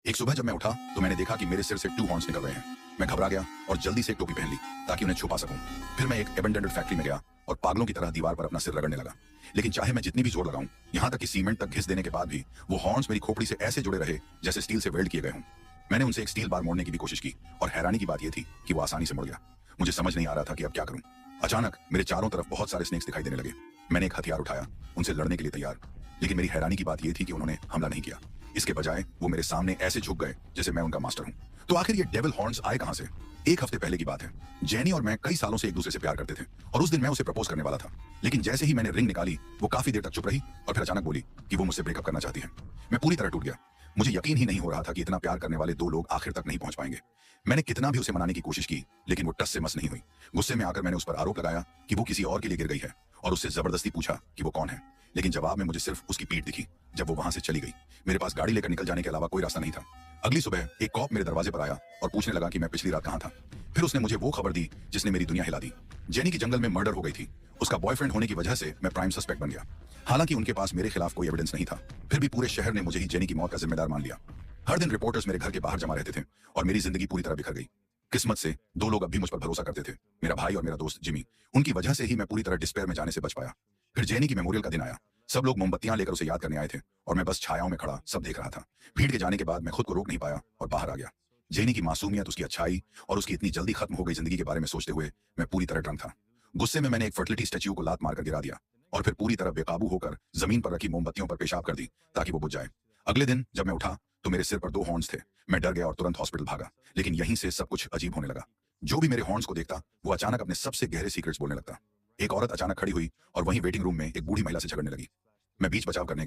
एक सुबह जब मैं उठा तो मैंने देखा कि मेरे सिर से 2 हॉर्न्स निकल रहे हैं। मैं घबरा गया और जल्दी से एक टोपी पहन ली ताकि उन्हें छुपा सकूं। फिर मैं एक एबेंडन्ड फैक्ट्री में गया और पागलों की तरह दीवार पर अपना सिर रगड़ने लगा। लेकिन चाहे मैं जितनी भी जोर लगाऊं, यहाँ तक कि सीमेंट तक घिस देने के बाद भी वो हॉर्न्स मेरी खोपड़ी से ऐसे जुड़े रहे जैसे स्टील से वेल्ड किए गए हों। मैंने उनसे एक स्टील बार मोड़ने की भी कोशिश की और हैरानी की बात यह थी कि वो आसानी से मुड़ गया। मुझे समझ नहीं आ रहा था कि अब क्या करूं। अचानक मेरे चारों तरफ बहुत सारे स्नेक्स दिखाई देने लगे। मैंने एक हथियार उठाया, उनसे लड़ने के लिए तैयार। लेकिन मेरी हैरानी की बात यह थी कि उन्होंने हमला नहीं किया। इसके बजाय वो मेरे सामने ऐसे झुक गए जैसे मैं उनका मास्टर हूं। तो आखिर ये डेविल हॉर्न्स आए कहां से? एक हफ्ते पहले की बात है। जेनी और मैं कई सालों से एक दूसरे से प्यार करते थे और उस दिन मैं उसे प्रपोज करने वाला था। लेकिन जैसे ही मैंने रिंग निकाली, वो काफी देर तक चुप रही और फिर अचानक बोली कि वो मुझसे ब्रेकअप करना चाहती है। मैं पूरी तरह टूट गया। मुझे यकीन ही नहीं हो रहा था कि इतना प्यार करने वाले दो लोग आखिर तक नहीं पहुंच पाएंगे। मैंने कितना भी उसे मनाने की कोशिश की, लेकिन वो टस से मस नहीं हुई। गुस्से में आकर मैंने उस पर आरोप लगाया कि वो किसी और के लिए गिर गई है और उससे जबरदस्ती पूछा कि वो कौन है। लेकिन जवाब में मुझे सिर्फ उसकी पीठ दिखी जब वो वहां से चली गई। मेरे पास गाड़ी लेकर निकल जाने के अलावा कोई रास्ता नहीं था। अगली सुबह एक कॉप मेरे दरवाजे पर आया और पूछने लगा कि मैं पिछली रात कहां था। फिर उसने मुझे वो खबर दी जिसने मेरी दुनिया हिला दी। जेनी की जंगल में मर्डर हो गई थी। उसका बॉयफ्रेंड होने की वजह से मैं प्राइम सस्पेक्ट बन गया। हालांकि उनके पास मेरे खिलाफ कोई एविडेंस नहीं था, फिर भी पूरे शहर ने मुझे ही जेनी की मौत का जिम्मेदार मान लिया। हर दिन रिपोर्टर्स मेरे घर के बाहर जमा रहते थे और मेरी जिंदगी पूरी तरह बिखर गई। किस्मत से दो लोग अब भी मुझ पर भरोसा करते थे, मेरा भाई और मेरा दोस्त जिमी। उनकी वजह से ही मैं पूरी तरह डिस्पेयर में जाने से बच पाया। फिर जेनी की मेमोरियल का दिन आया। सब लोग मोमबत्तियां लेकर उसे याद करने आए थे और मैं बस छायाओं में खड़ा सब देख रहा था। भीड़ के जाने के बाद मैं खुद को रोक नहीं पाया और बाहर आ गया। जेनी की मासूमियत, उसकी अच्छाई और उसकी इतनी जल्दी खत्म हो गई जिंदगी के बारे में सोचते हुए मैं पूरी तरह ड्रंक था। गुस्से में मैंने एक फर्टिलिटी स्टैच्यू को लात मारकर गिरा दिया और फिर पूरी तरह बेकाबू होकर जमीन पर रखी मोमबत्तियों पर पेशाब कर दी ताकि वो बुझ जाए। अगले दिन जब मैं उठा तो मेरे सिर पर 2 हॉर्न्स थे। मैं डर गया और तुरंत हॉस्पिटल भागा। लेकिन यहीं से सब कुछ अजीब होने लगा। जो भी मेरे हॉर्न्स को देखता, वो अचानक अपने सबसे गहरे सीक्रेट्स बोलने लगता। एक औरत अचानक खड़ी हुई और वहीं वेटिंग रूम में एक बूढ़ी महिला से झगड़ने लगी। मैं बीच बचाव करने गया